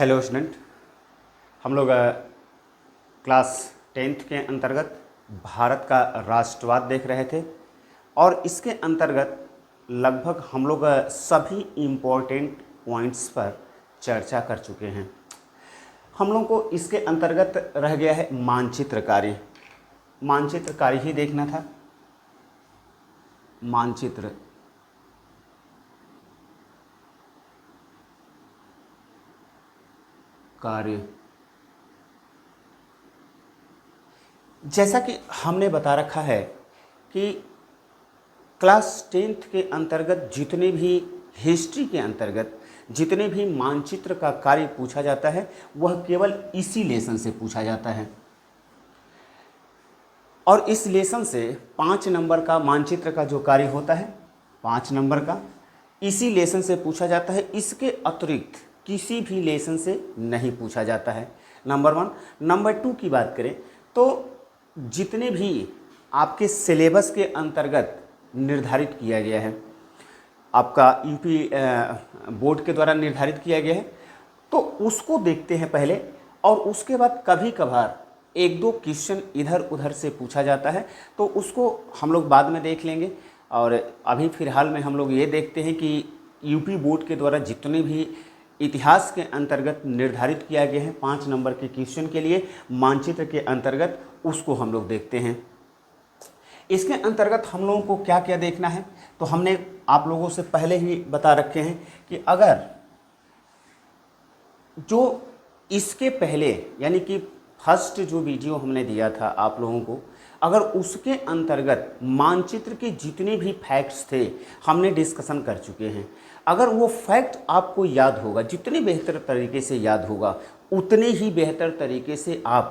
Hello student. हम लोग class 10th के अंतर्गत भारत का राष्ट्रवाद देख रहे थे और इसके अंतर्गत लगभग हम लोग सभी इम्पोर्टेंट पॉइंट्स पर चर्चा कर चुके हैं। हम लोग को इसके अंतर्गत रह गया है मानचित्र कार्य। मानचित्र कार्य ही देखना था। मानचित्र कार्य, जैसा कि हमने बता रखा है कि क्लास 10th के अंतर्गत जितने भी हिस्ट्री के अंतर्गत जितने भी मानचित्र का कार्य पूछा जाता है वह केवल इसी लेसन से पूछा जाता है और इस लेसन से 5 नंबर का मानचित्र का जो कार्य होता है 5 नंबर का इसी लेसन से पूछा जाता है। इसके अतिरिक्त किसी भी लेसन से नहीं पूछा जाता है। नंबर 1। नंबर 2 की बात करें तो जितने भी आपके सिलेबस के अंतर्गत निर्धारित किया गया है, आपका यूपी बोर्ड के द्वारा निर्धारित किया गया है, तो उसको देखते हैं पहले और उसके बाद कभी कभार 1-2 क्वेश्चन इधर उधर से पूछा जाता है तो उसको हम लोग बाद में देख लेंगे। और अभी फ़िलहाल में हम लोग ये देखते हैं कि यूपी बोर्ड के द्वारा जितने भी इतिहास के अंतर्गत निर्धारित किया गया है 5 नंबर के क्वेश्चन के लिए मानचित्र के अंतर्गत, उसको हम लोग देखते हैं। इसके अंतर्गत हम लोगों को क्या क्या देखना है तो हमने आप लोगों से पहले ही बता रखे हैं कि अगर जो इसके पहले यानी कि फर्स्ट जो वीडियो हमने दिया था आप लोगों को, अगर उसके अंतर्गत मानचित्र के जितने भी फैक्ट्स थे हमने डिस्कशन कर चुके हैं। अगर वो फैक्ट आपको याद होगा, जितने बेहतर तरीके से याद होगा उतने ही बेहतर तरीके से आप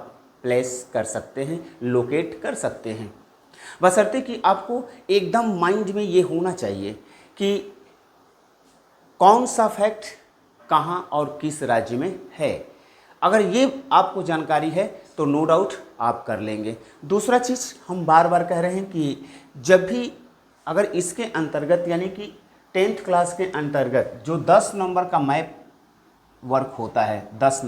प्लेस कर सकते हैं, लोकेट कर सकते हैं, बशर्ते कि आपको एकदम माइंड में ये होना चाहिए कि कौन सा फैक्ट कहाँ और किस राज्य में है। अगर ये आपको जानकारी है तो नो डाउट आप कर लेंगे। दूसरा चीज़ हम बार बार कह रहे हैं कि जब भी अगर इसके अंतर्गत यानी कि 10th क्लास के अंतर्गत जो 10 नंबर का मैप वर्क होता है, 10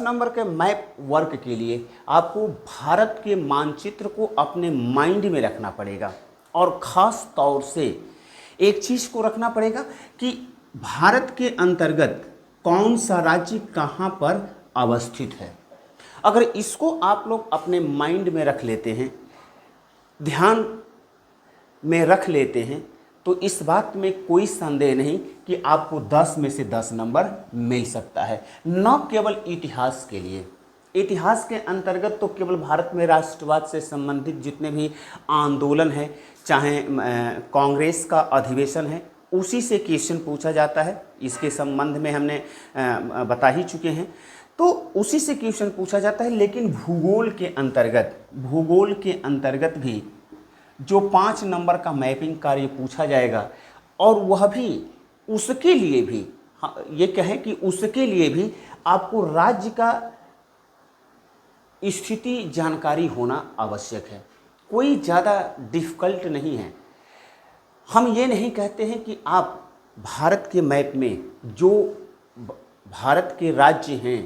नंबर के मैप वर्क के लिए आपको भारत के मानचित्र को अपने माइंड में रखना पड़ेगा और ख़ास तौर से एक चीज़ को रखना पड़ेगा कि भारत के अंतर्गत कौन सा राज्य कहाँ पर अवस्थित है। अगर इसको आप लोग अपने माइंड में रख लेते हैं, ध्यान में रख लेते हैं, तो इस बात में कोई संदेह नहीं कि आपको 10 में से 10 नंबर मिल सकता है। न केवल इतिहास के लिए, इतिहास के अंतर्गत तो केवल भारत में राष्ट्रवाद से संबंधित जितने भी आंदोलन हैं, चाहे कांग्रेस का अधिवेशन है, उसी से क्वेश्चन पूछा जाता है। इसके संबंध में हमने बता ही चुके हैं, तो उसी से क्वेश्चन पूछा जाता है। लेकिन भूगोल के अंतर्गत भी जो 5 नंबर का मैपिंग कार्य पूछा जाएगा और वह भी उसके लिए भी, ये कहें कि उसके लिए भी आपको राज्य का स्थिति जानकारी होना आवश्यक है। कोई ज़्यादा डिफ़िकल्ट नहीं है। हम ये नहीं कहते हैं कि आप भारत के मैप में जो भारत के राज्य हैं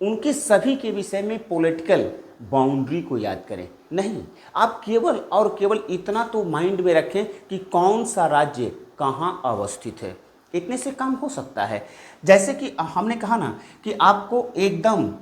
उनके सभी के विषय में पॉलिटिकल बाउंड्री को याद करें, नहीं, आप केवल और केवल इतना तो माइंड में रखें कि कौन सा राज्य कहाँ अवस्थित है। इतने से काम हो सकता है। जैसे कि हमने कहा ना कि आपको एकदम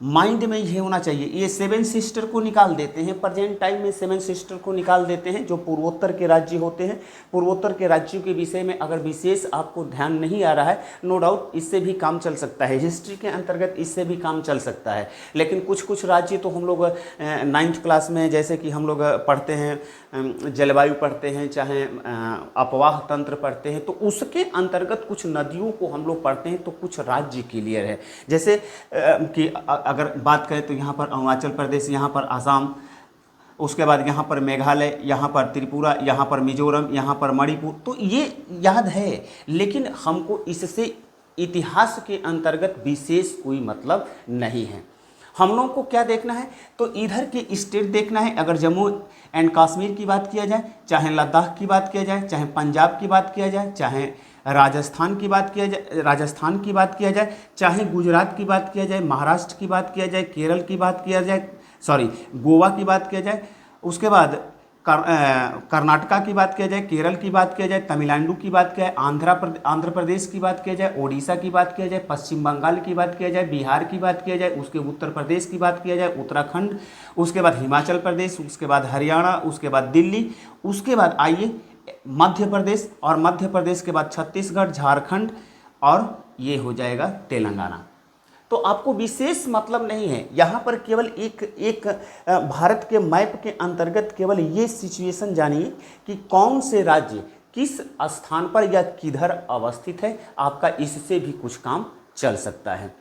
माइंड में ये होना चाहिए। ये 7 सिस्टर को निकाल देते हैं, प्रेजेंट टाइम में 7 सिस्टर को निकाल देते हैं जो पूर्वोत्तर के राज्य होते हैं। पूर्वोत्तर के राज्यों के विषय में अगर विशेष आपको ध्यान नहीं आ रहा है, नो डाउट इससे भी काम चल सकता है, हिस्ट्री के अंतर्गत इससे भी काम चल सकता है। लेकिन कुछ राज्य तो हम लोग 9th क्लास में जैसे कि हम लोग पढ़ते हैं, जलवायु पढ़ते हैं, चाहे अपवाह तंत्र पढ़ते हैं, तो उसके अंतर्गत कुछ नदियों को हम लोग पढ़ते हैं, तो कुछ राज्य क्लियर है। जैसे कि अगर बात करें तो यहाँ पर अरुणाचल प्रदेश, यहाँ पर आसाम, उसके बाद यहाँ पर मेघालय, यहाँ पर त्रिपुरा, यहाँ पर मिजोरम, यहाँ पर मणिपुर, तो ये याद है। लेकिन हमको इससे इतिहास के अंतर्गत विशेष कोई मतलब नहीं है। हम लोगों को क्या देखना है तो इधर के स्टेट देखना है। अगर जम्मू एंड कश्मीर की बात किया जाए, चाहे लद्दाख की बात किया जाए, चाहे पंजाब की बात किया जाए, चाहे राजस्थान की बात किया जाए, राजस्थान की बात किया जाए, चाहे गुजरात की बात किया जाए, महाराष्ट्र की बात किया जाए, केरल की बात किया जाए, सॉरी गोवा की बात किया जाए, उसके बाद कर्नाटका की बात किया जाए, केरल की बात किया जाए, तमिलनाडु की बात किया जाए, आंध्र प्रदेश की बात किया जाए, ओडिशा की बात किया जाए, पश्चिम बंगाल की बात किया जाए, बिहार की बात किया जाए, उसके उत्तर प्रदेश की बात किया जाए, उत्तराखंड, उसके बाद हिमाचल प्रदेश, उसके बाद हरियाणा, उसके बाद दिल्ली, उसके बाद आइए मध्य प्रदेश, और मध्य प्रदेश के बाद छत्तीसगढ़, झारखंड, और ये हो जाएगा तेलंगाना। तो आपको विशेष मतलब नहीं है, यहाँ पर केवल एक भारत के मैप के अंतर्गत केवल ये सिचुएशन जानिए कि कौन से राज्य किस स्थान पर या किधर अवस्थित है, आपका इससे भी कुछ काम चल सकता है।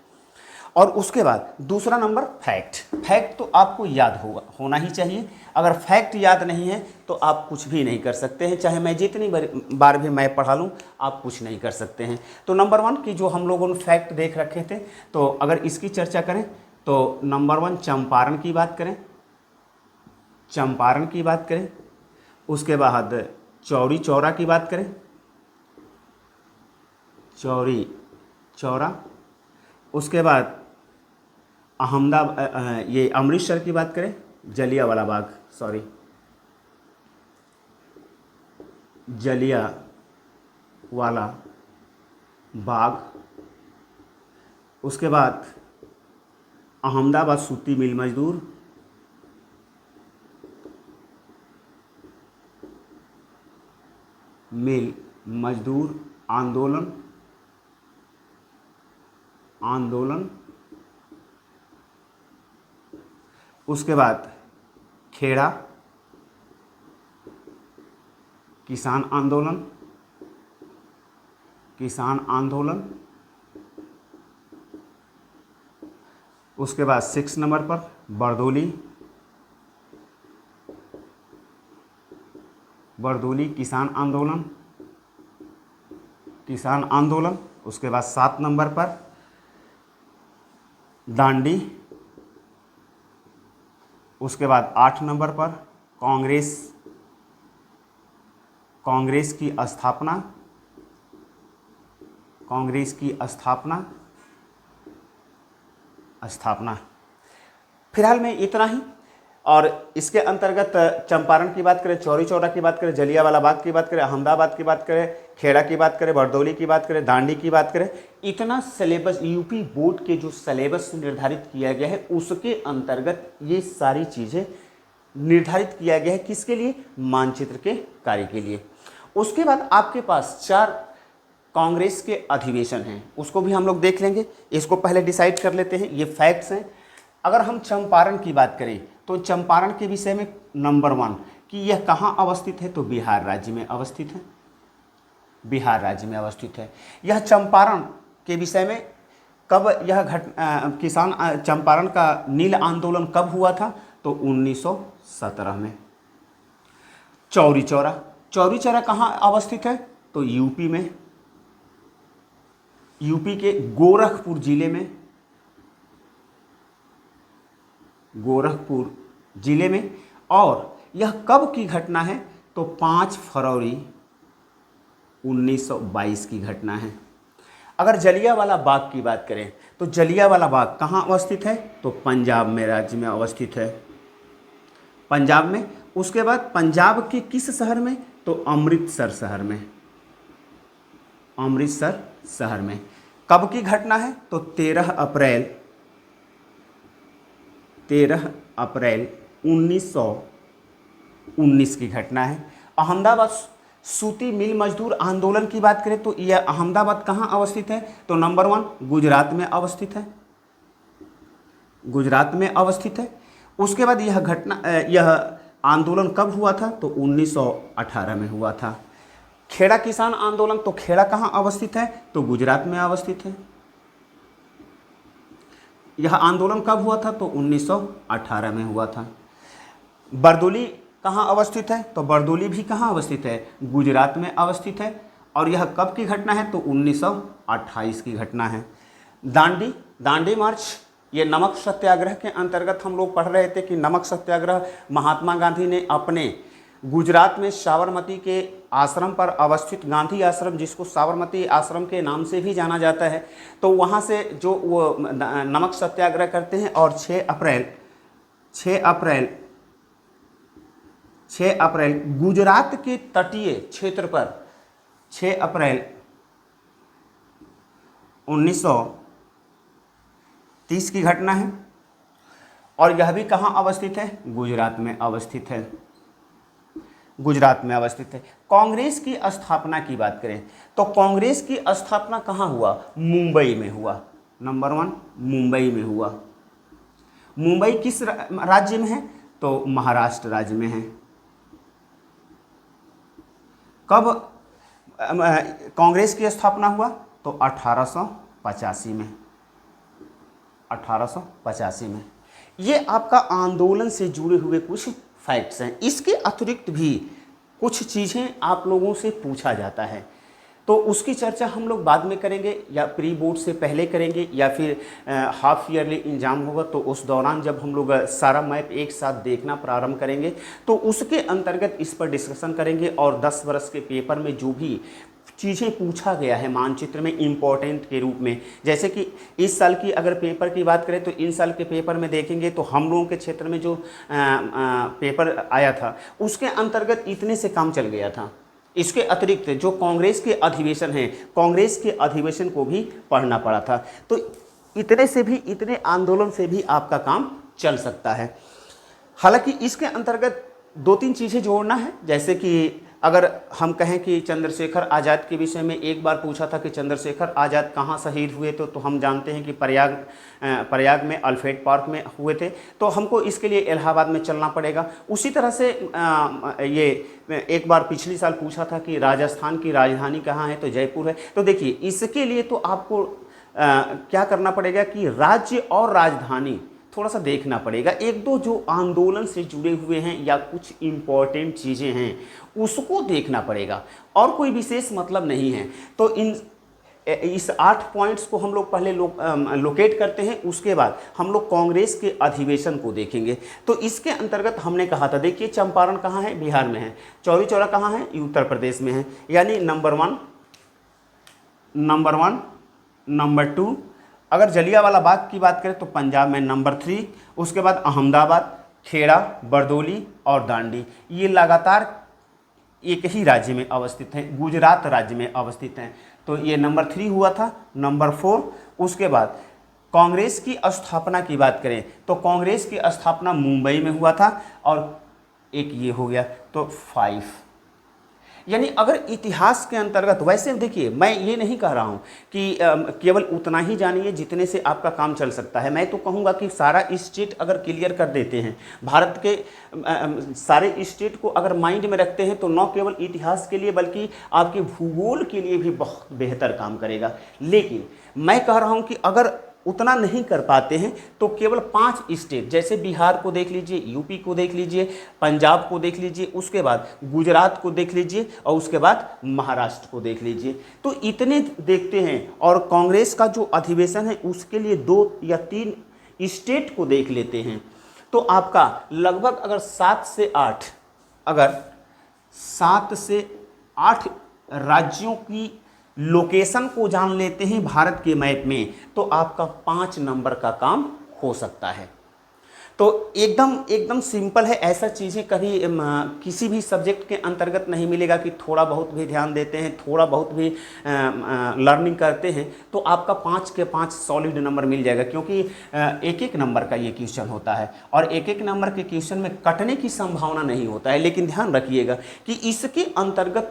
और उसके बाद दूसरा नंबर फैक्ट। फैक्ट तो आपको याद होना ही चाहिए। अगर फैक्ट याद नहीं है तो आप कुछ भी नहीं कर सकते हैं, चाहे मैं जितनी बार भी मैं पढ़ा लूँ, आप कुछ नहीं कर सकते हैं। तो नंबर 1 की जो हम लोगों ने फैक्ट देख रखे थे, तो अगर इसकी चर्चा करें तो नंबर 1 चंपारण की बात करें, चंपारण की बात करें, उसके बाद चौरी चौरा की बात करें, चौरी चौरा, उसके बाद अहमदाबाद, ये अमृतसर की बात करें, जलियांवाला बाग, सॉरी जलियांवाला बाग, उसके बाद अहमदाबाद सूती मिल मजदूर, आंदोलन, उसके बाद खेड़ा किसान आंदोलन, उसके बाद 6 नंबर पर बरदोली किसान आंदोलन, उसके बाद 7 नंबर पर दांडी, उसके बाद 8 नंबर पर कांग्रेस की स्थापना। फिलहाल में इतना ही। और इसके अंतर्गत चंपारण की बात करें, चौरी चौरा की बात करें, जलियांवाला बाग की बात करें, अहमदाबाद की बात करें, खेड़ा की बात करें, बरदौली की बात करें, दांडी की बात करें, इतना सिलेबस यूपी बोर्ड के जो सिलेबस निर्धारित किया गया है उसके अंतर्गत ये सारी चीज़ें निर्धारित किया गया है। किसके लिए? मानचित्र के कार्य के लिए। उसके बाद आपके पास 4 कांग्रेस के अधिवेशन हैं, उसको भी हम लोग देख लेंगे। इसको पहले डिसाइड कर लेते हैं, ये फैक्ट्स हैं। अगर हम चंपारण की बात करें तो चंपारण के विषय में नंबर 1 कि यह कहाँ अवस्थित है, तो बिहार राज्य में अवस्थित है। यह चंपारण के विषय में कब यह किसान चंपारण का नील आंदोलन कब हुआ था, तो 1917 में। चौरी चौरा कहाँ अवस्थित है, तो यूपी में, यूपी के गोरखपुर जिले में। और यह कब की घटना है, तो 5 फरवरी 1922 की घटना है। अगर जलियांवाला बाग की बात करें तो जलियांवाला बाग कहाँ अवस्थित है, तो पंजाब में राज्य में अवस्थित है, पंजाब में। उसके बाद पंजाब के किस शहर में, तो अमृतसर शहर में। कब की घटना है, तो 13 अप्रैल 1919 की घटना है। अहमदाबाद सूती मिल मजदूर आंदोलन की बात करें तो यह अहमदाबाद कहाँ अवस्थित है, तो नंबर 1 गुजरात में अवस्थित है। उसके बाद यह आंदोलन कब हुआ था, तो 1918 में हुआ था। खेड़ा किसान आंदोलन, तो खेड़ा कहाँ अवस्थित है, तो गुजरात में अवस्थित है। यह आंदोलन कब हुआ था, तो 1918 में हुआ था। बरदोली कहाँ अवस्थित है, तो बरदोली भी कहाँ अवस्थित है, गुजरात में अवस्थित है। और यह कब की घटना है, तो 1928 की घटना है। दांडी मार्च, ये नमक सत्याग्रह के अंतर्गत हम लोग पढ़ रहे थे कि नमक सत्याग्रह महात्मा गांधी ने अपने गुजरात में साबरमती के आश्रम पर अवस्थित गांधी आश्रम, जिसको साबरमती आश्रम के नाम से भी जाना जाता है, तो वहाँ से जो वो नमक सत्याग्रह करते हैं और 6 अप्रैल गुजरात के तटीय क्षेत्र पर 6 अप्रैल 1930 की घटना है। और यह भी कहाँ अवस्थित है? गुजरात में अवस्थित है, गुजरात में अवस्थित है। कांग्रेस की स्थापना की बात करें तो कांग्रेस की स्थापना कहाँ हुआ? मुंबई में हुआ। नंबर 1 मुंबई में हुआ। मुंबई किस राज्य में है? तो महाराष्ट्र राज्य में है। कब कांग्रेस की स्थापना हुआ? तो 1885 में, 1885 में। ये आपका आंदोलन से जुड़े हुए कुछ फैक्ट्स हैं। इसके अतिरिक्त भी कुछ चीज़ें आप लोगों से पूछा जाता है, तो उसकी चर्चा हम लोग बाद में करेंगे, या प्री बोर्ड से पहले करेंगे, या फिर हाफ ईयरली एग्जाम होगा तो उस दौरान जब हम लोग सारा मैप एक साथ देखना प्रारंभ करेंगे तो उसके अंतर्गत इस पर डिस्कशन करेंगे। और 10 वर्ष के पेपर में जो भी चीज़ें पूछा गया है मानचित्र में इम्पोर्टेंट के रूप में, जैसे कि इस साल की अगर पेपर की बात करें तो इन साल के पेपर में देखेंगे तो हम लोगों के क्षेत्र में जो पेपर आया था उसके अंतर्गत इतने से काम चल गया था। इसके अतिरिक्त जो कांग्रेस के अधिवेशन हैं, कांग्रेस के अधिवेशन को भी पढ़ना पड़ा था। तो इतने से भी, इतने आंदोलन से भी आपका काम चल सकता है। हालांकि इसके अंतर्गत 2-3 चीज़ें जोड़ना है, जैसे कि अगर हम कहें कि चंद्रशेखर आज़ाद के विषय में एक बार पूछा था कि चंद्रशेखर आज़ाद कहाँ शहीद हुए, तो हम जानते हैं कि प्रयाग में अल्फ्रेड पार्क में हुए थे, तो हमको इसके लिए इलाहाबाद में चलना पड़ेगा। उसी तरह से ये एक बार पिछली साल पूछा था कि राजस्थान की राजधानी कहाँ है, तो जयपुर है। तो देखिए इसके लिए तो आपको क्या करना पड़ेगा कि राज्य और राजधानी थोड़ा सा देखना पड़ेगा। 1-2 जो आंदोलन से जुड़े हुए हैं या कुछ इम्पॉर्टेंट चीज़ें हैं उसको देखना पड़ेगा, और कोई विशेष मतलब नहीं है। तो इस 8 पॉइंट्स को हम लोग पहले लोकेट करते हैं, उसके बाद हम लोग कांग्रेस के अधिवेशन को देखेंगे। तो इसके अंतर्गत हमने कहा था, देखिए चंपारण कहाँ है? बिहार में है। चौरी चौरा कहाँ है? उत्तर प्रदेश में है। यानी नंबर 1, नंबर 2। अगर जलियांवाला बाग की बात करें तो पंजाब में नंबर 3, उसके बाद अहमदाबाद, खेड़ा, बरदौली और दांडी, ये लगातार एक ही राज्य में अवस्थित हैं, गुजरात राज्य में अवस्थित हैं। तो ये नंबर 3 हुआ था। नंबर 4, उसके बाद कांग्रेस की स्थापना की बात करें तो कांग्रेस की स्थापना मुंबई में हुआ था, और एक ये हो गया, तो 5। यानी अगर इतिहास के अंतर्गत, वैसे देखिए मैं ये नहीं कह रहा हूँ कि केवल उतना ही जानिए जितने से आपका काम चल सकता है। मैं तो कहूँगा कि सारा स्टेट अगर क्लियर कर देते हैं, भारत के सारे स्टेट को अगर माइंड में रखते हैं, तो न केवल इतिहास के लिए बल्कि आपके भूगोल के लिए भी बहुत बेहतर काम करेगा। लेकिन मैं कह रहा हूँ कि अगर उतना नहीं कर पाते हैं तो केवल 5 स्टेट, जैसे बिहार को देख लीजिए, यूपी को देख लीजिए, पंजाब को देख लीजिए, उसके बाद गुजरात को देख लीजिए, और उसके बाद महाराष्ट्र को देख लीजिए। तो इतने देखते हैं, और कांग्रेस का जो अधिवेशन है उसके लिए 2 या 3 स्टेट को देख लेते हैं, तो आपका लगभग अगर 7 से 8 राज्यों की लोकेशन को जान लेते हैं भारत के मैप में, तो आपका 5 नंबर का काम हो सकता है। तो एकदम सिंपल है। ऐसा चीज़ें कभी किसी भी सब्जेक्ट के अंतर्गत नहीं मिलेगा कि थोड़ा बहुत भी ध्यान देते हैं, थोड़ा बहुत भी लर्निंग करते हैं तो आपका 5 के 5 सॉलिड नंबर मिल जाएगा, क्योंकि एक नंबर का ये क्वेश्चन होता है, और एक नंबर के क्वेश्चन में कटने की संभावना नहीं होता है। लेकिन ध्यान रखिएगा कि इसके अंतर्गत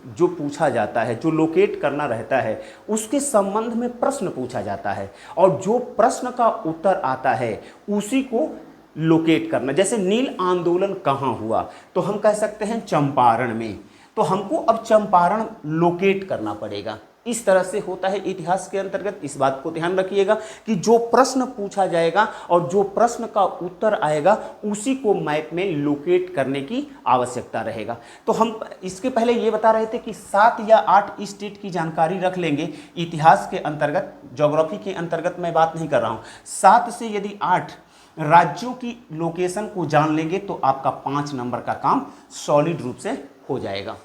जो पूछा जाता है, जो लोकेट करना रहता है, उसके संबंध में प्रश्न पूछा जाता है, और जो प्रश्न का उत्तर आता है उसी को लोकेट करना। जैसे नील आंदोलन कहाँ हुआ, तो हम कह सकते हैं चंपारण में, तो हमको अब चंपारण लोकेट करना पड़ेगा। इस तरह से होता है इतिहास के अंतर्गत। इस बात को ध्यान रखिएगा कि जो प्रश्न पूछा जाएगा और जो प्रश्न का उत्तर आएगा उसी को मैप में लोकेट करने की आवश्यकता रहेगा। तो हम इसके पहले ये बता रहे थे कि 7 या 8 स्टेट की जानकारी रख लेंगे इतिहास के अंतर्गत, ज्योग्राफी के अंतर्गत मैं बात नहीं कर रहा हूँ। 7 से यदि 8 राज्यों की लोकेशन को जान लेंगे तो आपका 5 नंबर का काम सॉलिड रूप से हो जाएगा।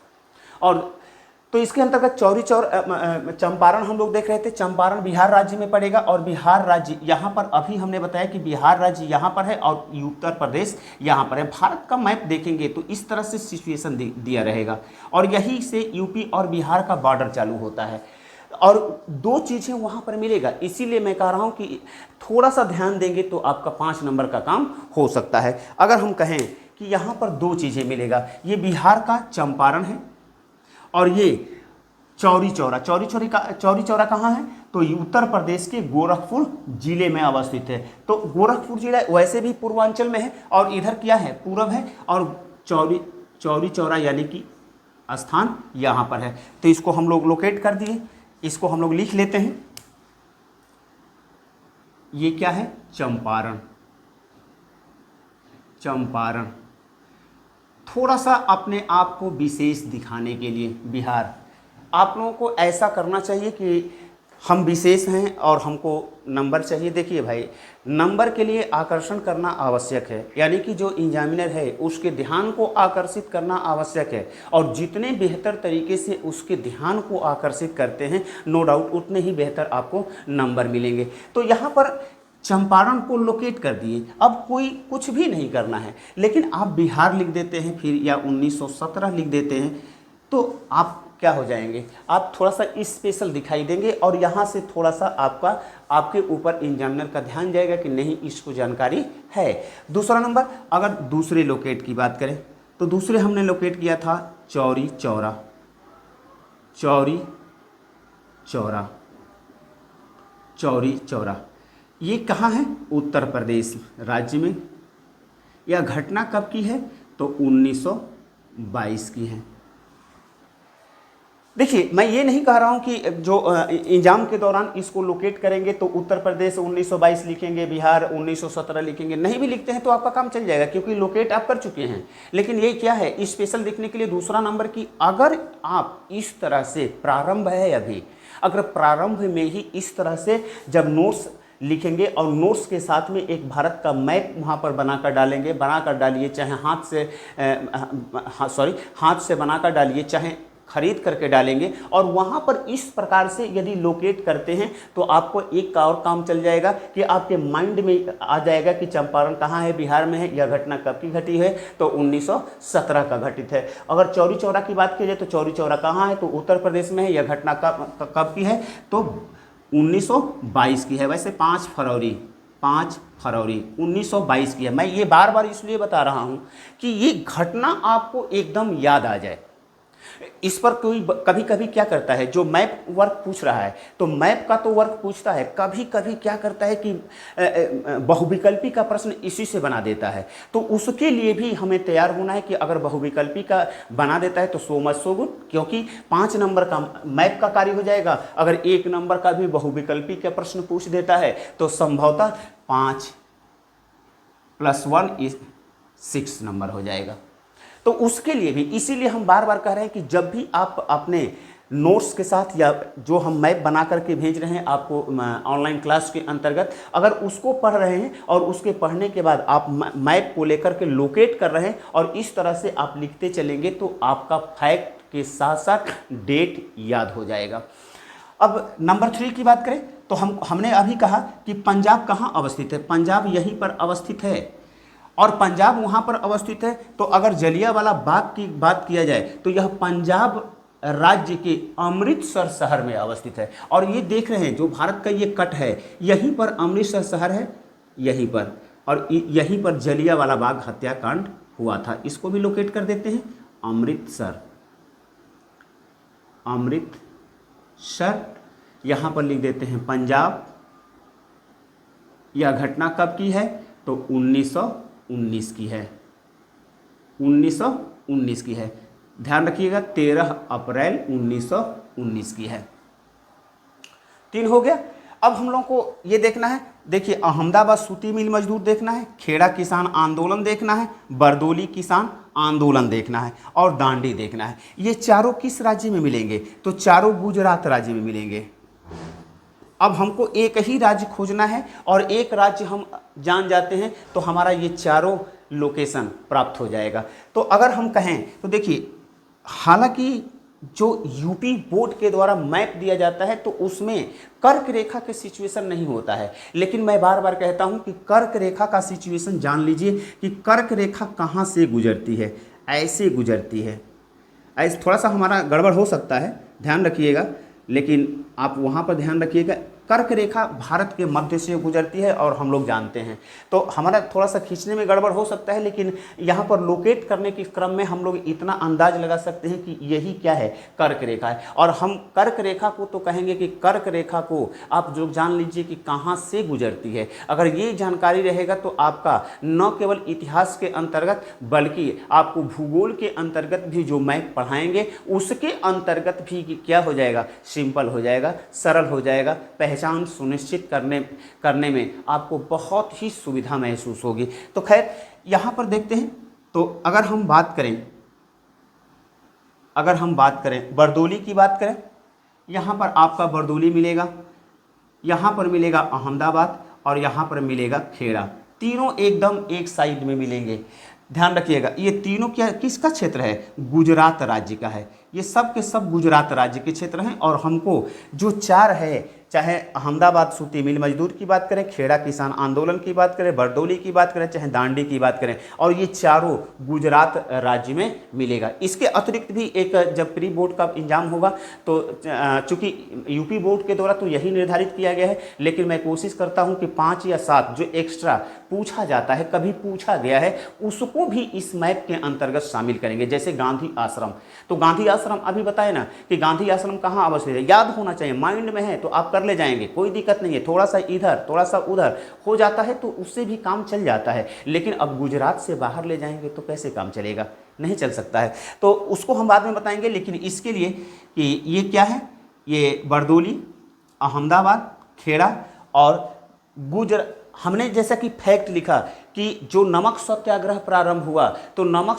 और तो इसके अंतर्गत चंपारण हम लोग देख रहे थे, चंपारण बिहार राज्य में पड़ेगा और बिहार राज्य यहाँ पर अभी हमने बताया कि बिहार राज्य यहाँ पर है और उत्तर प्रदेश यहाँ पर है। भारत का मैप देखेंगे तो इस तरह से सिचुएशन दिया रहेगा और यहीं से यूपी और बिहार का बॉर्डर चालू होता है और 2 चीज़ें वहाँ पर मिलेगा। इसीलिए मैं कह रहा हूँ कि थोड़ा सा ध्यान देंगे तो आपका 5 नंबर का काम हो सकता है। अगर हम कहें कि यहाँ पर 2 चीज़ें मिलेगा, ये बिहार का चंपारण है और ये चौरी चौरा कहाँ है, तो ये उत्तर प्रदेश के गोरखपुर जिले में अवस्थित है। तो गोरखपुर जिला वैसे भी पूर्वांचल में है और इधर क्या है, पूरब है और चौरी चौरा यानी कि स्थान यहाँ पर है। तो इसको हम लोग लोकेट कर दिए, इसको हम लोग लिख लेते हैं। ये क्या है, चंपारण। थोड़ा सा अपने आप को विशेष दिखाने के लिए बिहार, आप लोगों को ऐसा करना चाहिए कि हम विशेष हैं और हमको नंबर चाहिए। देखिए भाई, नंबर के लिए आकर्षण करना आवश्यक है, यानी कि जो एग्जामिनर है उसके ध्यान को आकर्षित करना आवश्यक है और जितने बेहतर तरीके से उसके ध्यान को आकर्षित करते हैं नो डाउट उतने ही बेहतर आपको नंबर मिलेंगे। तो यहाँ पर चंपारण को लोकेट कर दिए, अब कोई कुछ भी नहीं करना है, लेकिन आप बिहार लिख देते हैं फिर या 1917 लिख देते हैं तो आप क्या हो जाएंगे, आप थोड़ा सा स्पेशल दिखाई देंगे और यहाँ से थोड़ा सा आपके ऊपर एग्जामिनर का ध्यान जाएगा कि नहीं इसको जानकारी है। दूसरा नंबर, अगर दूसरे लोकेट की बात करें तो दूसरे हमने लोकेट किया था चौरी चौरा। ये कहाँ है, उत्तर प्रदेश राज्य में। यह घटना कब की है, तो 1922 की है। देखिए, मैं ये नहीं कह रहा हूँ कि जो एग्जाम के दौरान इसको लोकेट करेंगे तो उत्तर प्रदेश 1922 लिखेंगे, बिहार 1917 लिखेंगे, नहीं भी लिखते हैं तो आपका काम चल जाएगा क्योंकि लोकेट आप कर चुके हैं। लेकिन ये क्या है, स्पेशल दिखने के लिए दूसरा नंबर की अगर आप इस तरह से प्रारंभ है अभी, अगर प्रारंभ में ही इस तरह से जब नोट्स लिखेंगे और नोट्स के साथ में एक भारत का मैप वहाँ पर बनाकर डालिए, चाहे हाथ से बनाकर डालिए, चाहे खरीद करके डालेंगे और वहाँ पर इस प्रकार से यदि लोकेट करते हैं तो आपको एक और काम चल जाएगा कि आपके माइंड में आ जाएगा कि चंपारण कहाँ है, बिहार में है, यह घटना कब की घटी है, तो 1917 का घटित है। अगर चौरी चौरा की बात की जाए तो चौरी चौरा कहाँ है, तो उत्तर प्रदेश में है, यह घटना कब की है, तो 1922 की है। वैसे 5 फरवरी 1922 की है। मैं ये बार बार इसलिए बता रहा हूँ कि ये घटना आपको एकदम याद आ जाए। इस पर कोई कभी कभी क्या करता है, जो मैप वर्क पूछ रहा है तो मैप का तो वर्क पूछता है, कभी कभी क्या करता है कि बहुविकल्पी का प्रश्न इसी से बना देता है। तो उसके लिए भी हमें तैयार होना है कि अगर बहुविकल्पी का बना देता है तो सो मच सो गुड, क्योंकि 5 नंबर का मैप का कार्य हो जाएगा। अगर 1 नंबर का भी बहुविकल्पी का प्रश्न पूछ देता है तो संभवतः 5 + 1 = 6 नंबर हो जाएगा। तो उसके लिए भी, इसीलिए हम बार बार कह रहे हैं कि जब भी आप अपने नोट्स के साथ या जो हम मैप बना करके भेज रहे हैं आपको ऑनलाइन क्लास के अंतर्गत, अगर उसको पढ़ रहे हैं और उसके पढ़ने के बाद आप मैप को लेकर के लोकेट कर रहे हैं और इस तरह से आप लिखते चलेंगे तो आपका फैक्ट के साथ साथ डेट याद हो जाएगा। अब नंबर 3 की बात करें तो हमने अभी कहा कि पंजाब कहाँ अवस्थित है, पंजाब यहीं पर अवस्थित है और पंजाब वहाँ पर अवस्थित है। तो अगर जलियांवाला बाग की बात किया जाए तो यह पंजाब राज्य के अमृतसर शहर में अवस्थित है। और ये देख रहे हैं जो भारत का ये कट है, यहीं पर अमृतसर शहर है, यहीं पर, और यहीं पर जलियांवाला बाग हत्याकांड हुआ था। इसको भी लोकेट कर देते हैं, अमृतसर, यहाँ पर लिख देते हैं पंजाब। यह घटना कब की है, तो 1919 की है, 1919 की है। ध्यान रखिएगा 13 अप्रैल 1919 की है। 3 हो गया। अब हम लोगों को ये देखना है, देखिए अहमदाबाद सूती मिल मजदूर देखना है, खेड़ा किसान आंदोलन देखना है, बरदोली किसान आंदोलन देखना है और दांडी देखना है। ये चारों किस राज्य में मिलेंगे, तो चारों गुजरात राज्य में मिलेंगे। अब हमको एक ही राज्य खोजना है और एक राज्य हम जान जाते हैं तो हमारा ये चारों लोकेशन प्राप्त हो जाएगा। तो अगर हम कहें तो देखिए, हालांकि जो यूपी बोर्ड के द्वारा मैप दिया जाता है तो उसमें कर्क रेखा के सिचुएशन नहीं होता है, लेकिन मैं बार बार कहता हूं कि कर्क रेखा का सिचुएशन जान लीजिए कि कर्क रेखा कहां से गुजरती है, ऐसे गुजरती है। ऐसे थोड़ा सा हमारा गड़बड़ हो सकता है, ध्यान रखिएगा, लेकिन आप वहां पर ध्यान रखिएगा। कर्क रेखा भारत के मध्य से गुजरती है और हम लोग जानते हैं, तो हमारा थोड़ा सा खींचने में गड़बड़ हो सकता है, लेकिन यहाँ पर लोकेट करने के क्रम में हम लोग इतना अंदाज लगा सकते हैं कि यही क्या है, कर्क रेखा है। और हम कर्क रेखा को तो कहेंगे कि कर्क रेखा को आप जो जान लीजिए कि कहाँ से गुजरती है। अगर ये जानकारी रहेगा तो आपका न केवल इतिहास के अंतर्गत बल्कि आपको भूगोल के अंतर्गत भी जो मैप पढ़ाएंगे उसके अंतर्गत भी क्या हो जाएगा, सिंपल हो जाएगा, सरल हो जाएगा। पहचान सुनिश्चित करने में आपको बहुत ही सुविधा महसूस होगी। तो खैर यहाँ पर देखते हैं, तो अगर हम बात करें बरदोली की बात करें, यहाँ पर आपका बरदोली मिलेगा, यहाँ पर मिलेगा अहमदाबाद और यहाँ पर मिलेगा खेड़ा। तीनों एकदम एक साइड में मिलेंगे। ध्यान रखिएगा, ये तीनों क्या किसका क्षेत्र है, गुजरात राज्य का है। ये सब के सब गुजरात राज्य के क्षेत्र हैं। और हमको जो चार है, चाहे अहमदाबाद सूती मिल मजदूर की बात करें, खेड़ा किसान आंदोलन की बात करें, बरदौली की बात करें, चाहे दांडी की बात करें, और ये चारों गुजरात राज्य में मिलेगा। इसके अतिरिक्त भी एक जब प्री बोर्ड का एग्जाम होगा तो चूंकि यूपी बोर्ड के द्वारा तो यही निर्धारित किया गया है, लेकिन मैं कोशिश करता हूं कि 5 या 7 जो एक्स्ट्रा पूछा जाता है, कभी पूछा गया है, उसको भी इस मैप के अंतर्गत शामिल करेंगे। जैसे गांधी आश्रम, तो गांधी आश्रम अभी बताए ना कि गांधी आश्रम कहाँ अवस्थित है, याद होना चाहिए, माइंड में है तो आप कर ले जाएंगे, कोई दिक्कत नहीं है। थोड़ा सा इधर थोड़ा सा उधर हो जाता है तो उससे भी काम चल जाता है, लेकिन अब गुजरात से बाहर ले जाएंगे तो कैसे काम चलेगा, नहीं चल सकता है। तो उसको हम बाद में बताएंगे, लेकिन इसके लिए कि ये क्या है, ये बरदौली, अहमदाबाद, खेड़ा और हमने जैसा कि फैक्ट लिखा कि जो नमक सत्याग्रह प्रारंभ हुआ तो नमक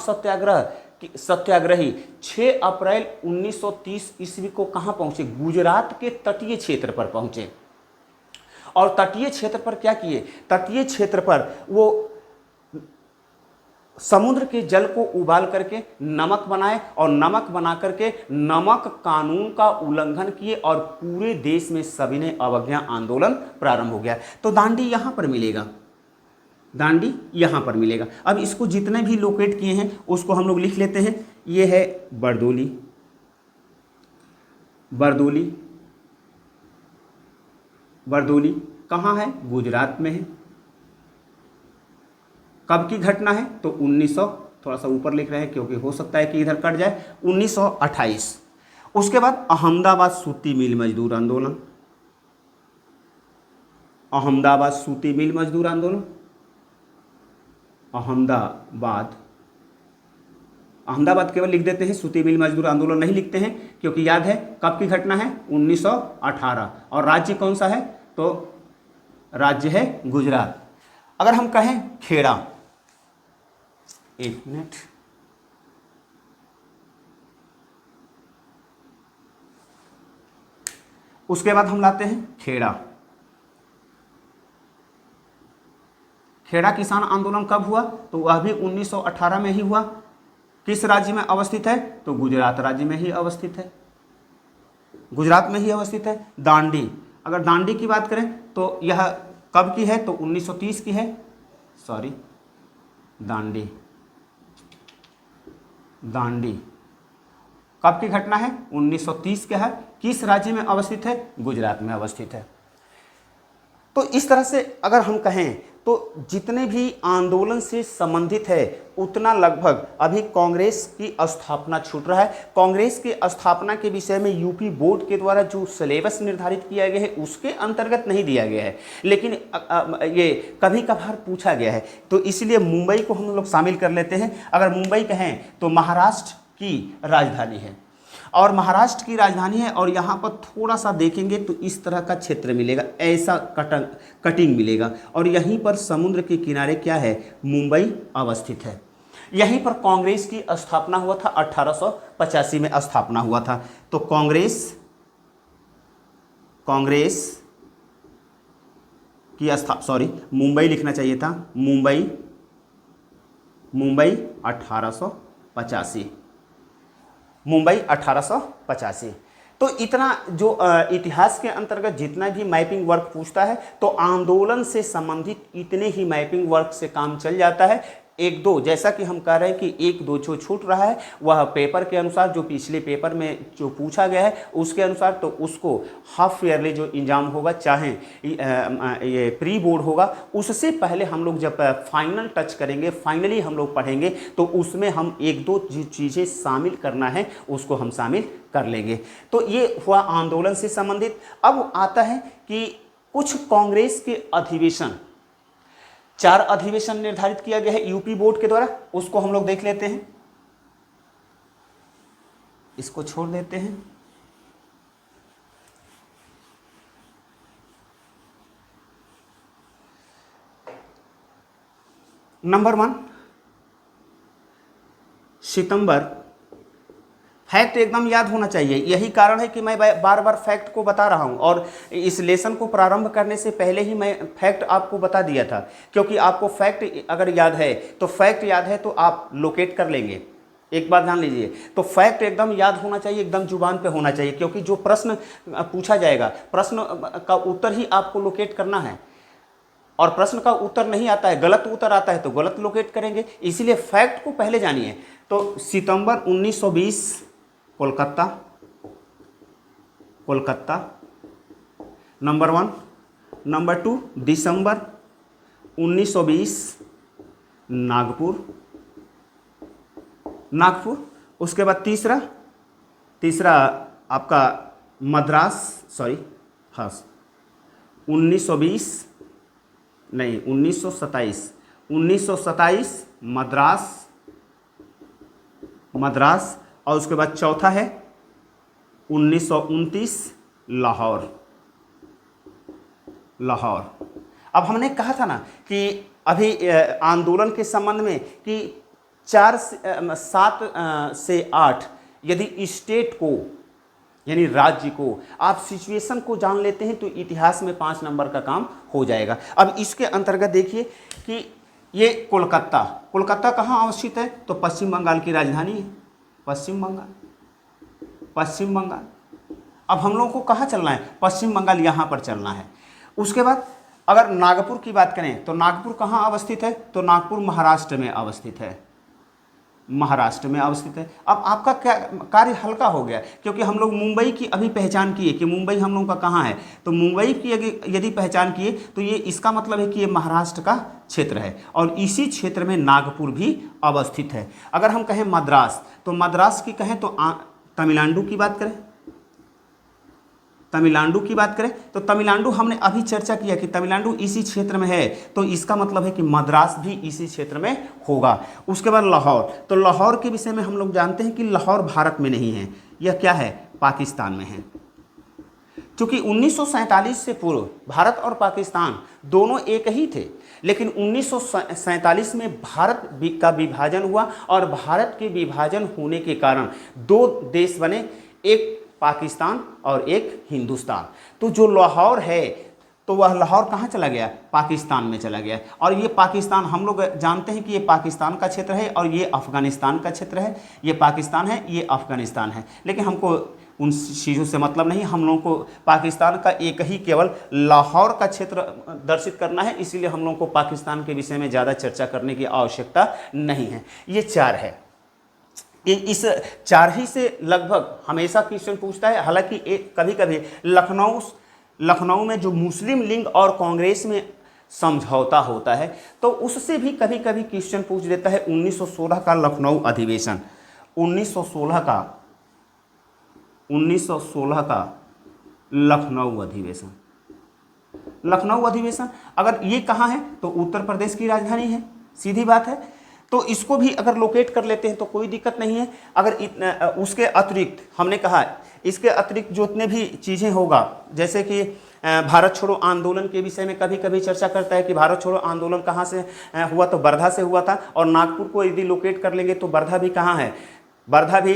सत्याग्रही 6 अप्रैल 1930 ईस्वी को कहां पहुंचे, गुजरात के तटीय क्षेत्र पर पहुंचे। और तटीय क्षेत्र पर क्या किए, तटीय क्षेत्र पर वो समुद्र के जल को उबाल करके नमक बनाए और नमक बना करके नमक कानून का उल्लंघन किए और पूरे देश में सविनय अवज्ञा आंदोलन प्रारंभ हो गया। तो दांडी यहां पर मिलेगा, दांडी यहां पर मिलेगा। अब इसको जितने भी लोकेट किए हैं उसको हम लोग लिख लेते हैं। ये है बरदौली, बरदौली, बरदौली कहाँ है, गुजरात में है। कब की घटना है तो 1900, थोड़ा सा ऊपर लिख रहे हैं क्योंकि हो सकता है कि इधर कट जाए, 1928। उसके बाद अहमदाबाद सूती मिल मजदूर आंदोलन, अहमदाबाद सूती मिल मजदूर आंदोलन, अहमदाबाद केवल लिख देते हैं, सूती मिल मजदूर आंदोलन नहीं लिखते हैं क्योंकि याद है कब की घटना है, 1918। और राज्य कौन सा है तो राज्य है गुजरात। अगर हम कहें खेड़ा, एक मिनट, उसके बाद हम लाते हैं खेड़ा। खेड़ा किसान आंदोलन कब हुआ तो वह भी 1918 में ही हुआ। किस राज्य में अवस्थित है तो गुजरात राज्य में ही अवस्थित है, गुजरात में ही अवस्थित है। दांडी, अगर दांडी की बात करें तो यह कब की है तो 1930 की है, सॉरी दांडी, दांडी कब की घटना है 1930 का है। किस राज्य में अवस्थित है, गुजरात में अवस्थित है। तो इस तरह से अगर हम कहें तो जितने भी आंदोलन से संबंधित है उतना लगभग अभी कांग्रेस की स्थापना छूट रहा है। कांग्रेस की स्थापना के विषय में यूपी बोर्ड के द्वारा जो सिलेबस निर्धारित किया गया है उसके अंतर्गत नहीं दिया गया है, लेकिन ये कभी कभार पूछा गया है, तो इसलिए मुंबई को हम लोग शामिल कर लेते हैं। अगर मुंबई कहें तो महाराष्ट्र की राजधानी है, और महाराष्ट्र की राजधानी है, और यहाँ पर थोड़ा सा देखेंगे तो इस तरह का क्षेत्र मिलेगा, ऐसा कटिंग मिलेगा, और यहीं पर समुद्र के किनारे क्या है, मुंबई अवस्थित है। यहीं पर कांग्रेस की स्थापना हुआ था, 1885 में स्थापना हुआ था। तो कांग्रेस मुंबई लिखना चाहिए था, मुंबई 1885, मुंबई 1885। तो इतना जो इतिहास के अंतर्गत जितना भी मैपिंग वर्क पूछता है तो आंदोलन से संबंधित इतने ही मैपिंग वर्क से काम चल जाता है। एक दो, जैसा कि हम कह रहे हैं कि एक दो जो छूट रहा है वह पेपर के अनुसार, जो पिछले पेपर में जो पूछा गया है उसके अनुसार, तो उसको हाफ ईयरली जो एग्जाम होगा, चाहे ये प्री बोर्ड होगा, उससे पहले हम लोग जब फाइनल टच करेंगे, फाइनली हम लोग पढ़ेंगे, तो उसमें हम एक दो चीज़ें शामिल करना है उसको हम शामिल कर लेंगे। तो ये हुआ आंदोलन से संबंधित। अब आता है कि कुछ कांग्रेस के अधिवेशन, 4 अधिवेशन निर्धारित किया गया है यूपी बोर्ड के द्वारा, उसको हम लोग देख लेते हैं, इसको छोड़ देते हैं। नंबर 1 सितंबर, फैक्ट एकदम याद होना चाहिए, यही कारण है कि मैं बार बार फैक्ट को बता रहा हूं, और इस लेसन को प्रारंभ करने से पहले ही मैं फैक्ट आपको बता दिया था, क्योंकि आपको फैक्ट अगर याद है तो फैक्ट याद है तो आप लोकेट कर लेंगे। एक बात ध्यान लीजिए, तो फैक्ट एकदम याद होना चाहिए, एकदम जुबान पे होना चाहिए, क्योंकि जो प्रश्न पूछा जाएगा, प्रश्न का उत्तर ही आपको लोकेट करना है, और प्रश्न का उत्तर नहीं आता है, गलत उत्तर आता है तो गलत लोकेट करेंगे, इसीलिए फैक्ट को पहले जानिए। तो सितंबर 1920 कोलकाता, कोलकाता नंबर 1। नंबर 2 दिसंबर 1920 नागपुर, नागपुर। उसके बाद तीसरा आपका मद्रास, 1927 मद्रास, और उसके बाद चौथा है 1929 लाहौर। अब हमने कहा था ना कि अभी आंदोलन के संबंध में कि 7 से 8 यदि स्टेट को यानी राज्य को आप सिचुएशन को जान लेते हैं तो इतिहास में 5 नंबर का काम हो जाएगा। अब इसके अंतर्गत देखिए कि ये कोलकाता कहाँ अवस्थित है, तो पश्चिम बंगाल की राजधानी है, पश्चिम बंगाल। अब हम लोगों को कहाँ चलना है, पश्चिम बंगाल, यहाँ पर चलना है। उसके बाद अगर नागपुर की बात करें तो नागपुर कहाँ अवस्थित है, तो नागपुर महाराष्ट्र में अवस्थित है, अब आपका क्या कार्य हल्का हो गया, क्योंकि हम लोग मुंबई की अभी पहचान किए कि मुंबई हम लोगों का कहाँ है, तो मुंबई की यदि पहचान किए तो ये इसका मतलब है कि ये महाराष्ट्र का क्षेत्र है, और इसी क्षेत्र में नागपुर भी अवस्थित है। अगर हम कहें मद्रास, तो मद्रास की कहें तो तमिलनाडु की बात करें, तो तमिलनाडु हमने अभी चर्चा किया कि तमिलनाडु इसी क्षेत्र में है, तो इसका मतलब है कि मद्रास भी इसी क्षेत्र में होगा। उसके बाद लाहौर, तो लाहौर के विषय में हम लोग जानते हैं कि लाहौर भारत में नहीं है, यह क्या है, पाकिस्तान में है। क्योंकि 1947 से पूर्व भारत और पाकिस्तान दोनों एक ही थे, लेकिन 1947 में भारत का विभाजन हुआ, और भारत के विभाजन होने के कारण 2 देश बने, एक पाकिस्तान और एक हिंदुस्तान। तो जो लाहौर है तो वह लाहौर कहाँ चला गया, पाकिस्तान में चला गया, और ये पाकिस्तान हम लोग जानते हैं कि ये पाकिस्तान का क्षेत्र है और ये अफगानिस्तान का क्षेत्र है, ये पाकिस्तान है, ये अफगानिस्तान है, लेकिन हमको उन चीज़ों से मतलब नहीं, हम लोगों को पाकिस्तान का एक ही केवल लाहौर का क्षेत्र दर्शित करना है, इसीलिए हम लोगों को पाकिस्तान के विषय में ज़्यादा चर्चा करने की आवश्यकता नहीं है। ये 4 है, इस 4 ही से लगभग हमेशा क्वेश्चन पूछता है। हालांकि कभी कभी लखनऊ में जो मुस्लिम लीग और कांग्रेस में समझौता होता है तो उससे भी कभी कभी क्वेश्चन पूछ देता है। 1916 का लखनऊ अधिवेशन, 1916 का लखनऊ अधिवेशन अगर ये कहाँ है तो उत्तर प्रदेश की राजधानी है, सीधी बात है। तो इसको भी अगर लोकेट कर लेते हैं तो कोई दिक्कत नहीं है। अगर उसके अतिरिक्त हमने कहा, इसके अतिरिक्त जो इतने भी चीज़ें होगा, जैसे कि भारत छोड़ो आंदोलन के विषय में कभी कभी चर्चा करता है कि भारत छोड़ो आंदोलन कहाँ से हुआ, तो वर्धा से हुआ था, और नागपुर को यदि लोकेट कर लेंगे तो वर्धा भी कहाँ है, वर्धा भी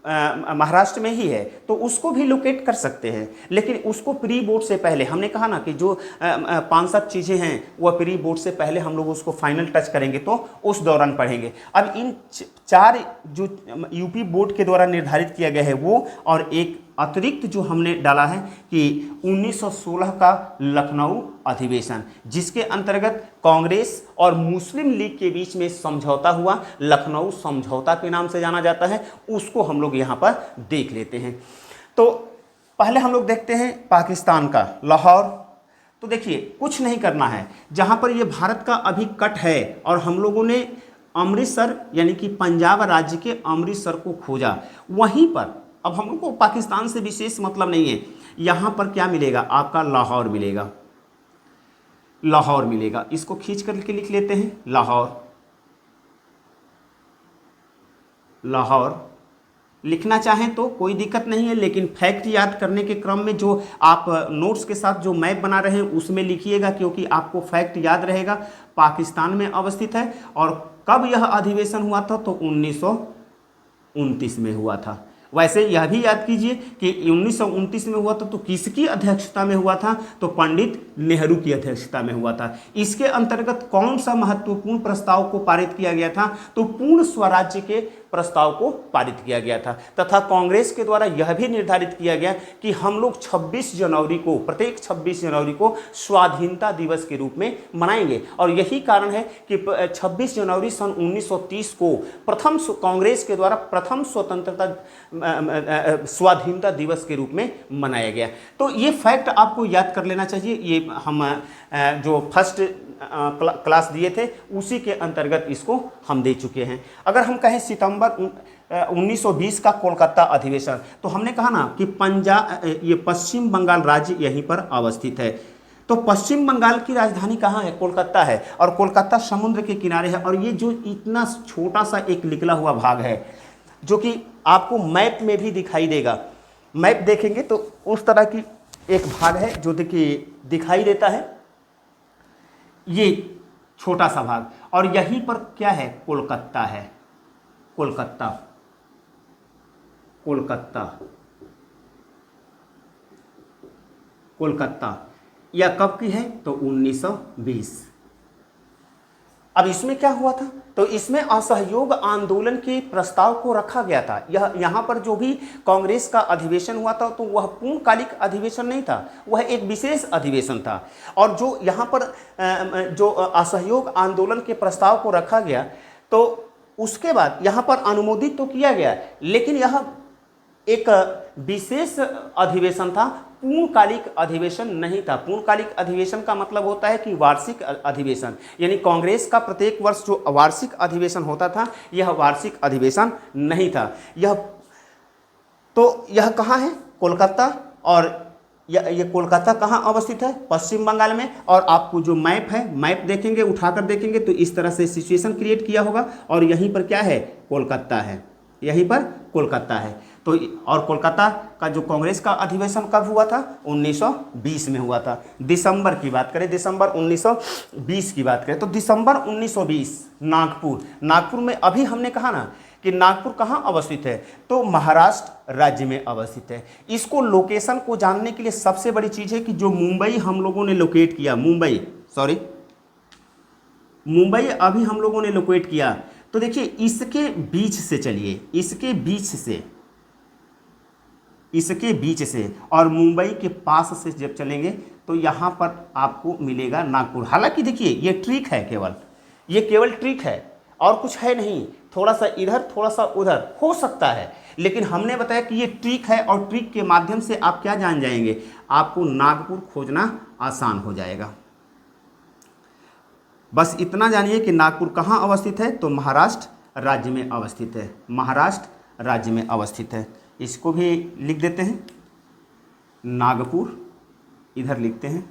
महाराष्ट्र में ही है, तो उसको भी लोकेट कर सकते हैं। लेकिन उसको प्री बोर्ड से पहले हमने कहा ना कि जो 5-7 चीज़ें हैं वह प्री बोर्ड से पहले हम लोग उसको फाइनल टच करेंगे, तो उस दौरान पढ़ेंगे। अब इन 4 जो यूपी बोर्ड के द्वारा निर्धारित किया गया है वो, और एक अतिरिक्त जो हमने डाला है कि 1916 का लखनऊ अधिवेशन, जिसके अंतर्गत कांग्रेस और मुस्लिम लीग के बीच में समझौता हुआ, लखनऊ समझौता के नाम से जाना जाता है, उसको हम लोग यहाँ पर देख लेते हैं। तो पहले हम लोग देखते हैं पाकिस्तान का लाहौर। तो देखिए कुछ नहीं करना है, जहाँ पर ये भारत का अभी कट है और हम लोगों ने अमृतसर यानी कि पंजाब राज्य के अमृतसर को खोजा, वहीं पर अब हम लोग को पाकिस्तान से विशेष मतलब नहीं है। यहाँ पर क्या मिलेगा, आपका लाहौर मिलेगा, लाहौर मिलेगा। इसको खींच करके लिख लेते हैं लाहौर। लाहौर लिखना चाहें तो कोई दिक्कत नहीं है, लेकिन फैक्ट याद करने के क्रम में जो आप नोट्स के साथ जो मैप बना रहे हैं उसमें लिखिएगा, क्योंकि आपको फैक्ट याद रहेगा। पाकिस्तान में अवस्थित है। और कब यह अधिवेशन हुआ था, तो 1929 में हुआ था। वैसे यह भी याद कीजिए कि 1929 में हुआ था तो किसकी अध्यक्षता में हुआ था, तो पंडित नेहरू की अध्यक्षता में हुआ था। इसके अंतर्गत कौन सा महत्वपूर्ण प्रस्ताव को पारित किया गया था, तो पूर्ण स्वराज्य के प्रस्ताव को पारित किया गया था। तथा कांग्रेस के द्वारा यह भी निर्धारित किया गया कि हम लोग 26 जनवरी को, प्रत्येक 26 जनवरी को स्वाधीनता दिवस के रूप में मनाएंगे। और यही कारण है कि 26 जनवरी सन 1930 को प्रथम कांग्रेस के द्वारा प्रथम स्वतंत्रता स्वाधीनता दिवस के रूप में मनाया गया। तो ये फैक्ट आपको याद कर लेना चाहिए। ये हम जो फर्स्ट क्लास दिए थे उसी के अंतर्गत इसको हम दे चुके हैं। अगर हम कहें सितंबर 1920 का कोलकाता अधिवेशन, तो हमने कहा ना कि ये पश्चिम बंगाल राज्य यहीं पर अवस्थित है। तो पश्चिम बंगाल की राजधानी कहाँ है, कोलकाता है। और कोलकाता समुद्र के किनारे है। और ये जो इतना छोटा सा एक निकला हुआ भाग है जो कि आपको मैप में भी दिखाई देगा, मैप देखेंगे तो उस तरह की एक भाग है जो देखिए दिखाई देता है, ये छोटा सा भाग। और यहीं पर क्या है, कोलकाता है, कोलकाता, कोलकाता, कोलकाता। यह कब की है, तो 1920। अब इसमें क्या हुआ था, तो इसमें असहयोग आंदोलन के प्रस्ताव को रखा गया था। यहाँ पर जो भी कांग्रेस का अधिवेशन हुआ था तो वह पूर्णकालिक अधिवेशन नहीं था, वह एक विशेष अधिवेशन था। और जो यहाँ पर जो असहयोग आंदोलन के प्रस्ताव को रखा गया, तो उसके बाद यहाँ पर अनुमोदित तो किया गया, लेकिन यह एक विशेष अधिवेशन था, पूर्णकालिक अधिवेशन नहीं था। पूर्णकालिक अधिवेशन का मतलब होता है कि वार्षिक अधिवेशन, यानी कांग्रेस का प्रत्येक वर्ष जो वार्षिक अधिवेशन होता था, यह वार्षिक अधिवेशन नहीं था। यह कहाँ है, कोलकाता। और ये कोलकाता कहाँ अवस्थित है, पश्चिम बंगाल में। और आपको जो मैप है, मैप देखेंगे, उठाकर देखेंगे तो इस तरह से सिचुएशन क्रिएट किया होगा। और यहीं पर क्या है, कोलकाता है, यहीं पर कोलकाता है। तो और कोलकाता का जो कांग्रेस का अधिवेशन कब हुआ था, 1920 में हुआ था। दिसंबर की बात करें, दिसंबर 1920 की बात करें, तो दिसंबर 1920 नागपुर में, अभी हमने कहा ना कि नागपुर कहाँ अवस्थित है, तो महाराष्ट्र राज्य में अवस्थित है। इसको लोकेशन को जानने के लिए सबसे बड़ी चीज़ है कि जो मुंबई हम लोगों ने लोकेट किया, मुंबई अभी हम लोगों ने लोकेट किया, तो देखिए इसके बीच से चलिए, इसके बीच से और मुंबई के पास से जब चलेंगे तो यहाँ पर आपको मिलेगा नागपुर। हालांकि देखिए ये ट्रिक है, ये केवल ट्रिक है और कुछ है नहीं। थोड़ा सा इधर थोड़ा सा उधर हो सकता है, लेकिन हमने बताया कि ये ट्रिक है और ट्रिक के माध्यम से आप क्या जान जाएंगे, आपको नागपुर खोजना आसान हो जाएगा। बस इतना जानिए कि नागपुर कहाँ अवस्थित है, तो महाराष्ट्र राज्य में अवस्थित है, महाराष्ट्र राज्य में अवस्थित है। इसको भी लिख देते हैं, नागपुर, इधर लिखते हैं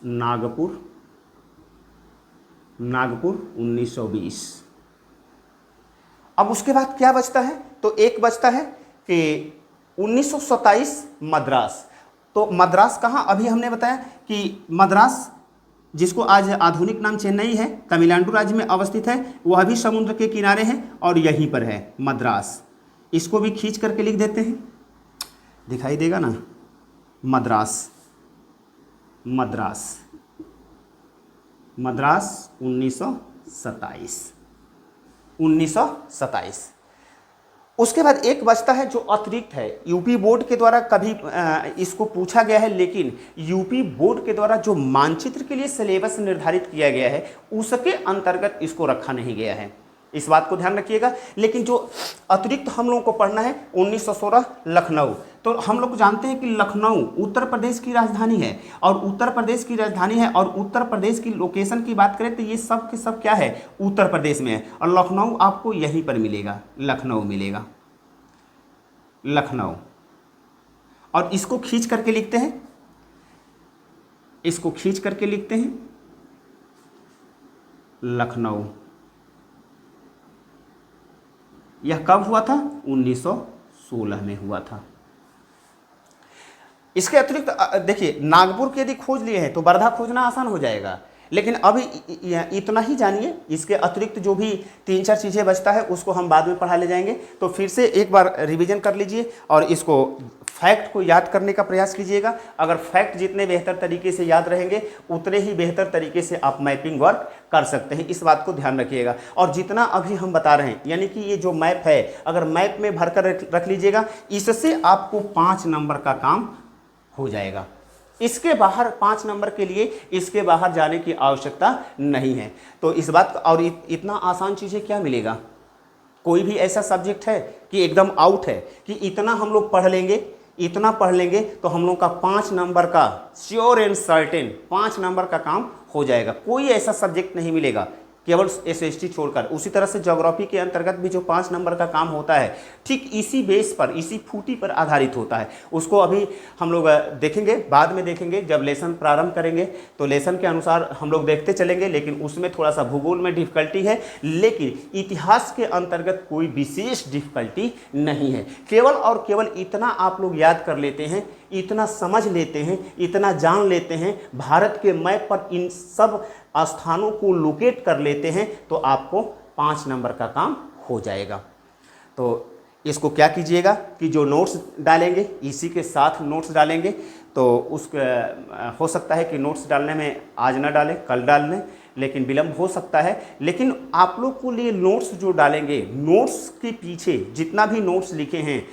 नागपुर 1920। अब उसके बाद क्या बचता है, तो एक बचता है कि 1927 मद्रास। तो मद्रास कहाँ, अभी हमने बताया कि मद्रास जिसको आज आधुनिक नाम चेन्नई है, तमिलनाडु राज्य में अवस्थित है, वह भी समुद्र के किनारे है और यहीं पर है मद्रास, इसको भी खींच करके लिख देते हैं, दिखाई देगा ना, मद्रास, मद्रास, मद्रास 1927। उसके बाद एक बचता है जो अतिरिक्त है, यूपी बोर्ड के द्वारा कभी इसको पूछा गया है, लेकिन यूपी बोर्ड के द्वारा जो मानचित्र के लिए सिलेबस निर्धारित किया गया है उसके अंतर्गत इसको रखा नहीं गया है, इस बात को ध्यान रखिएगा। लेकिन जो अतिरिक्त हम लोगों को पढ़ना है 1916 लखनऊ, तो हम लोग जानते हैं कि लखनऊ उत्तर प्रदेश की राजधानी है, और उत्तर प्रदेश की राजधानी है, और उत्तर प्रदेश की लोकेशन की बात करें तो ये सब के सब क्या है, उत्तर प्रदेश में है, और लखनऊ आपको यहीं पर मिलेगा, लखनऊ मिलेगा, लखनऊ। और इसको खींच करके लिखते हैं, इसको खींच करके लिखते हैं लखनऊ। यह कब हुआ था, 1916 में हुआ था। इसके अतिरिक्त देखिए, नागपुर के यदि खोज लिए हैं तो वर्धा खोजना आसान हो जाएगा, लेकिन अभी इतना ही जानिए। इसके अतिरिक्त जो भी 3-4 चीज़ें बचता है उसको हम बाद में पढ़ा ले जाएंगे। तो फिर से एक बार रिवीजन कर लीजिए और इसको फैक्ट को याद करने का प्रयास कीजिएगा। अगर फैक्ट जितने बेहतर तरीके से याद रहेंगे उतने ही बेहतर तरीके से आप मैपिंग वर्क कर सकते हैं, इस बात को ध्यान रखिएगा। और जितना अभी हम बता रहे हैं, यानी कि ये जो मैप है, अगर मैप में भरकर रख लीजिएगा, इससे आपको 5 नंबर का काम हो जाएगा। इसके बाहर 5 नंबर के लिए इसके बाहर जाने की आवश्यकता नहीं है। तो इस बात, और इतना आसान चीज़ें क्या मिलेगा, कोई भी ऐसा सब्जेक्ट है कि एकदम आउट है कि इतना हम लोग पढ़ लेंगे, इतना पढ़ लेंगे तो हम लोग का 5 नंबर का श्योर एंड सर्टेन 5 नंबर का काम हो जाएगा। कोई ऐसा सब्जेक्ट नहीं मिलेगा केवल एसएसटी छोड़कर। उसी तरह से ज्योग्राफी के अंतर्गत भी जो 5 नंबर का काम होता है, ठीक इसी बेस पर, इसी खूंटी पर आधारित होता है। उसको अभी हम लोग देखेंगे, बाद में देखेंगे, जब लेसन प्रारंभ करेंगे तो लेसन के अनुसार हम लोग देखते चलेंगे। लेकिन उसमें थोड़ा सा भूगोल में डिफिकल्टी है, लेकिन इतिहास के अंतर्गत कोई विशेष डिफिकल्टी नहीं है। केवल और केवल इतना आप लोग याद कर लेते हैं, इतना समझ लेते हैं, इतना जान लेते हैं, भारत के मैप पर इन सब स्थानों को लोकेट कर लेते हैं तो आपको 5 नंबर का काम हो जाएगा। तो इसको क्या कीजिएगा कि जो नोट्स डालेंगे इसी के साथ नोट्स डालेंगे, तो हो सकता है कि नोट्स डालने में आज ना डालें, कल डाल लें, लेकिन विलम्ब हो सकता है। लेकिन आप लोग को लिए नोट्स जो डालेंगे, नोट्स के पीछे जितना भी नोट्स लिखे हैं,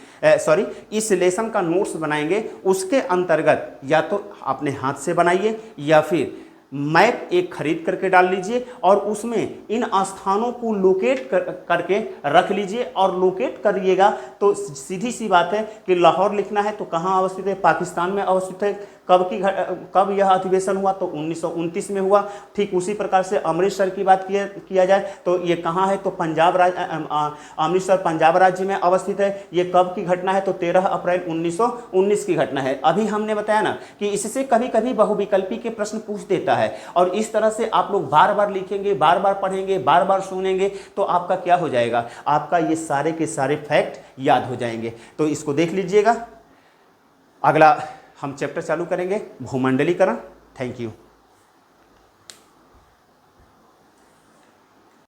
इस लेसन का नोट्स बनाएंगे, उसके अंतर्गत या तो अपने हाथ से बनाइए या फिर मैप एक खरीद करके डाल लीजिए और उसमें इन स्थानों को लोकेट करके रख लीजिए। और लोकेट करिएगा तो सीधी सी बात है कि लाहौर लिखना है तो कहाँ अवस्थित है, पाकिस्तान में अवस्थित है। कब यह अधिवेशन हुआ तो 1929 में हुआ। ठीक उसी प्रकार से अमृतसर की बात किया जाए तो ये कहाँ है तो अमृतसर पंजाब राज्य में अवस्थित है। ये कब की घटना है तो 13 अप्रैल 1919 की घटना है। अभी हमने बताया ना कि इससे कभी कभी बहुविकल्पी के प्रश्न पूछ देता है, और इस तरह से आप लोग बार बार लिखेंगे, बार बार पढ़ेंगे, बार बार सुनेंगे तो आपका क्या हो जाएगा, आपका ये सारे के सारे फैक्ट याद हो जाएंगे। तो इसको देख लीजिएगा। अगला हम चैप्टर चालू करेंगे भूमंडलीकरण। Thank you.